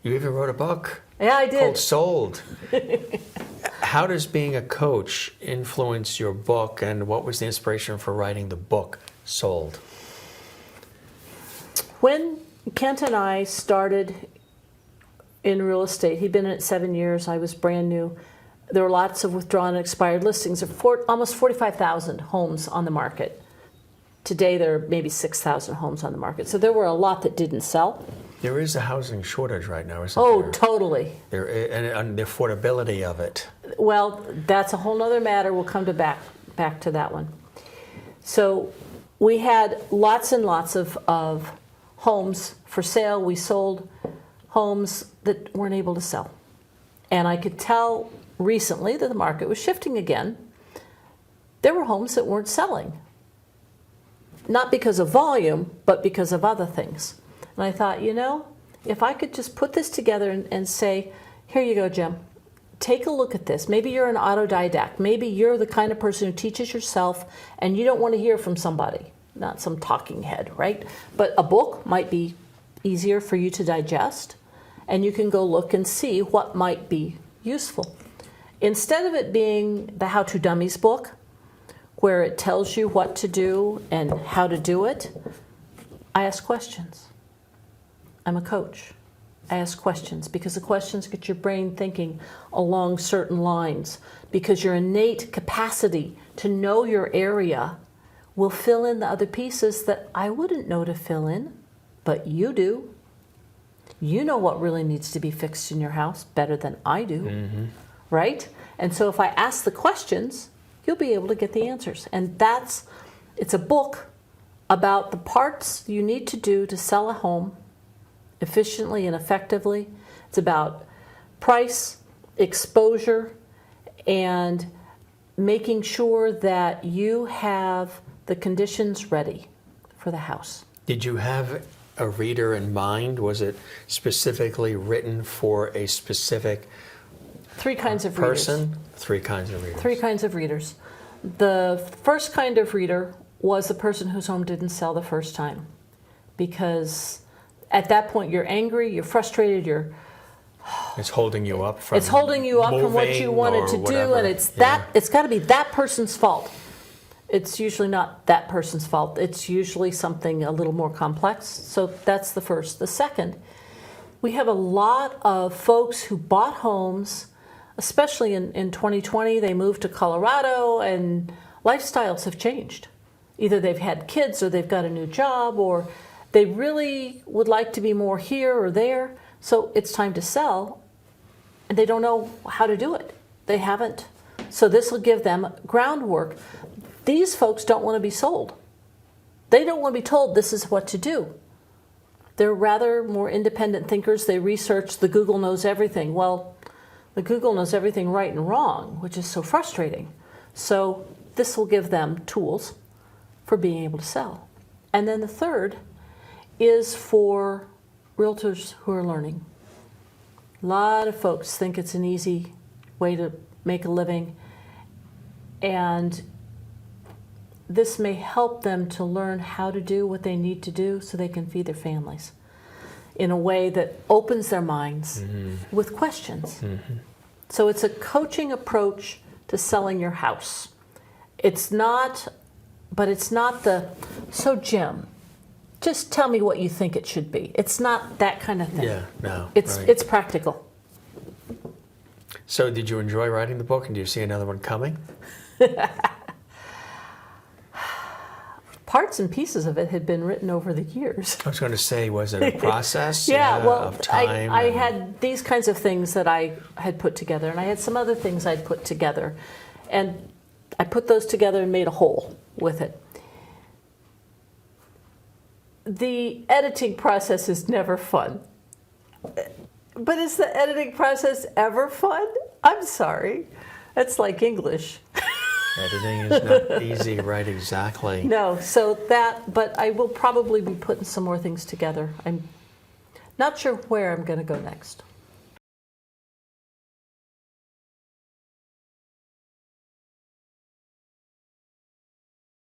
You even wrote a book. Yeah, I did. Called Sold. How does being a coach influence your book, and what was the inspiration for writing the book Sold? When Kent and I started in real estate, he'd been in it 7 years, I was brand new. There were lots of withdrawn and expired listings of almost 45,000 homes on the market. Today there are maybe 6,000 homes on the market. So there were a lot that didn't sell. There is a housing shortage right now, isn't Oh, there? totally. And the affordability of it. Well, that's a whole other matter. We'll come back to that one. So we had lots and lots of homes for sale. We sold homes that weren't able to sell. And I could tell recently that the market was shifting again. There were homes that weren't selling. Not because of volume, but because of other things. And I thought, if I could just put this together and say, here you go, Jim, take a look at this. Maybe you're an autodidact. Maybe you're the kind of person who teaches yourself and you don't want to hear from somebody, not some talking head, right? But a book might be easier for you to digest, and you can go look and see what might be useful. Instead of it being the How to Dummies book, where it tells you what to do and how to do it, I ask questions. I'm a coach. I ask questions because the questions get your brain thinking along certain lines, because your innate capacity to know your area will fill in the other pieces that I wouldn't know to fill in, but you do. You know what really needs to be fixed in your house better than I do, right? And so if I ask the questions, you'll be able to get the answers. And it's a book about the parts you need to do to sell a home efficiently and effectively. It's about price, exposure, and making sure that you have the conditions ready for the house. Did you have a reader in mind? Was it specifically written for a specific Three kinds of person? readers. Three kinds of readers. Three kinds of readers. The first kind of reader was the person whose home didn't sell the first time, because at that point you're angry, you're frustrated, It's holding you up from what you wanted to do, and it's got to be that person's fault. It's usually not that person's fault. It's usually something a little more complex. So that's the first. The second, we have a lot of folks who bought homes, especially in 2020. They moved to Colorado and lifestyles have changed. Either they've had kids or they've got a new job, or they really would like to be more here or there. So it's time to sell, and they don't know how to do it. They haven't. So this will give them groundwork. These folks don't want to be sold. They don't want to be told this is what to do. They're rather more independent thinkers. They research the Google knows everything. Well, the Google knows everything right and wrong, which is so frustrating. So this will give them tools for being able to sell. And then the third is for realtors who are learning. A lot of folks think it's an easy way to make a living, and this may help them to learn how to do what they need to do so they can feed their families in a way that opens their minds with questions. So it's a coaching approach to selling your house. It's not so Jim, just tell me what you think it should be. It's not that kind of thing. Yeah, no. It's practical. So did you enjoy writing the book, and do you see another one coming? Parts and pieces of it had been written over the years. I was going to say, was it a process of time? I had these kinds of things that I had put together, and I had some other things I'd put together. And I put those together and made a whole with it. The editing process is never fun. But is the editing process ever fun? I'm sorry. That's like English. Editing is not easy, right? Exactly. No, but I will probably be putting some more things together. I'm not sure where I'm going to go next.